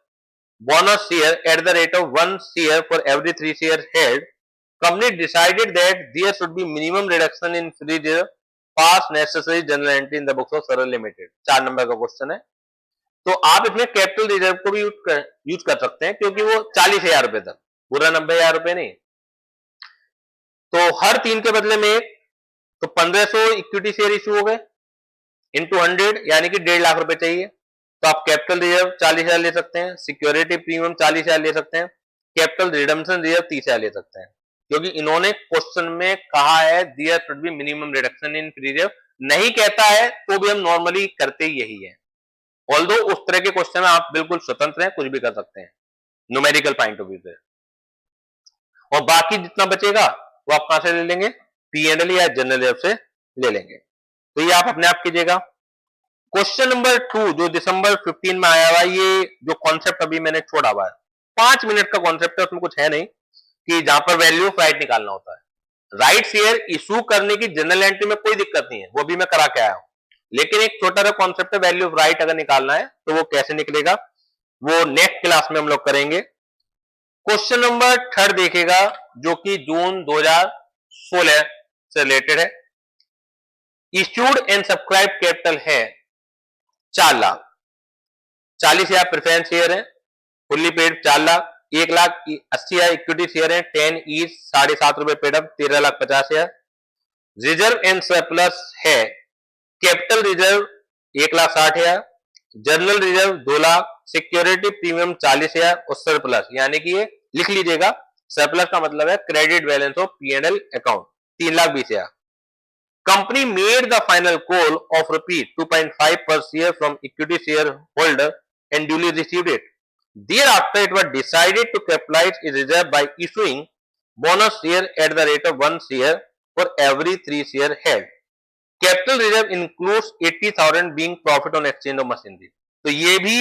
bonus share at the rate of 1 share for every 3 shares held. Company decided that there should be minimum reduction in free reserve past necessary journal entry in the books of Saral Limited. 4 number का question है। तो आप इसमें capital reserve को भी use कर सकते हैं क्योंकि वो 40,000 रुपए तक, पूरा 90,000 रुपए नहीं। तो हर 3 के बदले में एक, तो 1500 इक्विटी शेयर इशू हो गए इंटू 100 यानी कि 1.5 लाख रुपए चाहिए। तो आप कैपिटल रिजर्व 40,000 ले सकते हैं, सिक्योरिटी प्रीमियम 40,000 ले सकते हैं, कैपिटल रिडम्पशन रिजर्व 30,000 ले सकते हैं, क्योंकि इन्होंने क्वेश्चन में कहा है there should be minimum reduction in free reserve, नहीं कहता है तो भी हम नॉर्मली करते ही यही है। ऑल्दो उस तरह के क्वेश्चन में आप बिल्कुल स्वतंत्र हैं, कुछ भी कर सकते हैं न्यूमेरिकल पॉइंट ऑफ व्यू से। और बाकी जितना बचेगा वो आप कहां से ले लेंगे, P&L या जनरल रिजर्व से ले लेंगे। तो ये आप अपने आप कीजिएगा। क्वेश्चन नंबर 2 जो दिसंबर 15 में आया हुआ, ये जो कॉन्सेप्ट अभी मैंने छोड़ा हुआ है 5 मिनट का कॉन्सेप्ट है, उसमें कुछ है नहीं कि जहां पर वैल्यू ऑफ राइट निकालना होता है। राइट शेयर इशू करने की जनरल एंट्री में कोई दिक्कत नहीं है, वो भी मैं करा के आया हूं, लेकिन एक छोटा सा कॉन्सेप्ट है वैल्यू ऑफ राइट अगर निकालना है तो वो कैसे निकलेगा वो नेक्स्ट क्लास में हम लोग करेंगे। क्वेश्चन नंबर 3 देखेगा जो कि जून 2016 से रिलेटेड है। इश्यूड एंड सब्सक्राइब कैपिटल है 4 लाख, 40,000 प्रेफरेंस शेयर है, fully paid 4 lakh, 1,80,000 equity share है 10 ईच 7.5 रुपए paid up 13,50,000। Reserve and surplus है capital reserve 1,60,000, general reserve 2 lakh, security premium 40,000 और सरप्लस यानी कि ये लिख लीजिएगा, सरप्लस का मतलब है credit balance of P&L account 3,20,000। Company made the final call of rupees 2.5 per share from equity shareholder and duly received it. Thereafter, it was decided to capitalize its reserve by issuing bonus share at the rate of 1 share for every 3 share held. Capital reserve includes 80,000 being profit on exchange of machinery. तो ये भी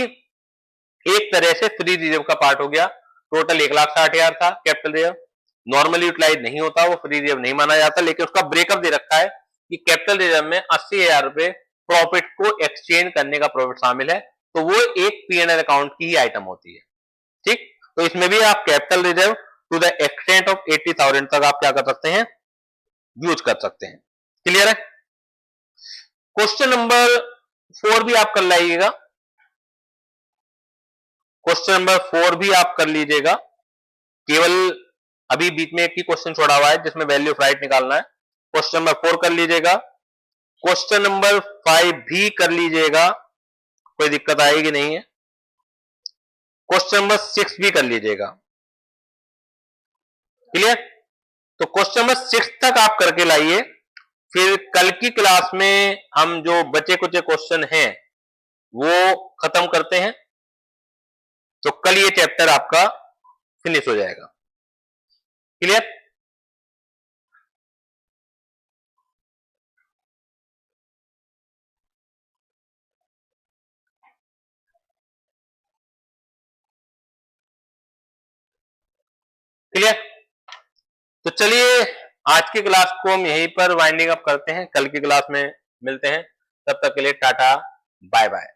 एक तरह से free reserve का part हो गया। Total 1,60,000 था कैपिटल रिजर्व, नॉर्मली यूटिलाइज नहीं होता, वो फ्री रिजर्व नहीं माना जाता, लेकिन उसका ब्रेकअप दे रखा है कि कैपिटल रिजर्व में 80,000 रुपए प्रॉफिट को एक्सचेंज करने का प्रॉफिट शामिल है, तो वो एक P&L अकाउंट की ही आइटम होती है। ठीक, तो इसमें भी आप capital reserve to the extent of 80,000 तक आप क्या कर सकते हैं, यूज कर सकते हैं। क्लियर है। क्वेश्चन नंबर 4 भी आप कर लाइएगा। क्वेश्चन नंबर 4 भी आप कर लीजिएगा, केवल अभी बीच में एक ही क्वेश्चन छोड़ा हुआ है जिसमें वैल्यू ऑफ राइट निकालना है। क्वेश्चन नंबर 4 कर लीजिएगा, क्वेश्चन नंबर 5 भी कर लीजिएगा, कोई दिक्कत आएगी नहीं है। क्वेश्चन नंबर 6 भी कर लीजिएगा। क्लियर? तो क्वेश्चन नंबर 6 तक आप करके लाइए, फिर कल की क्लास में हम जो बचे कुचे क्वेश्चन हैं वो खत्म करते हैं, तो कल ये चैप्टर आपका फिनिश हो जाएगा। क्लियर? क्लियर? तो चलिए आज की क्लास को हम यहीं पर वाइंडिंग अप करते हैं, कल की क्लास में मिलते हैं, तब तक के लिए टाटा बाय बाय।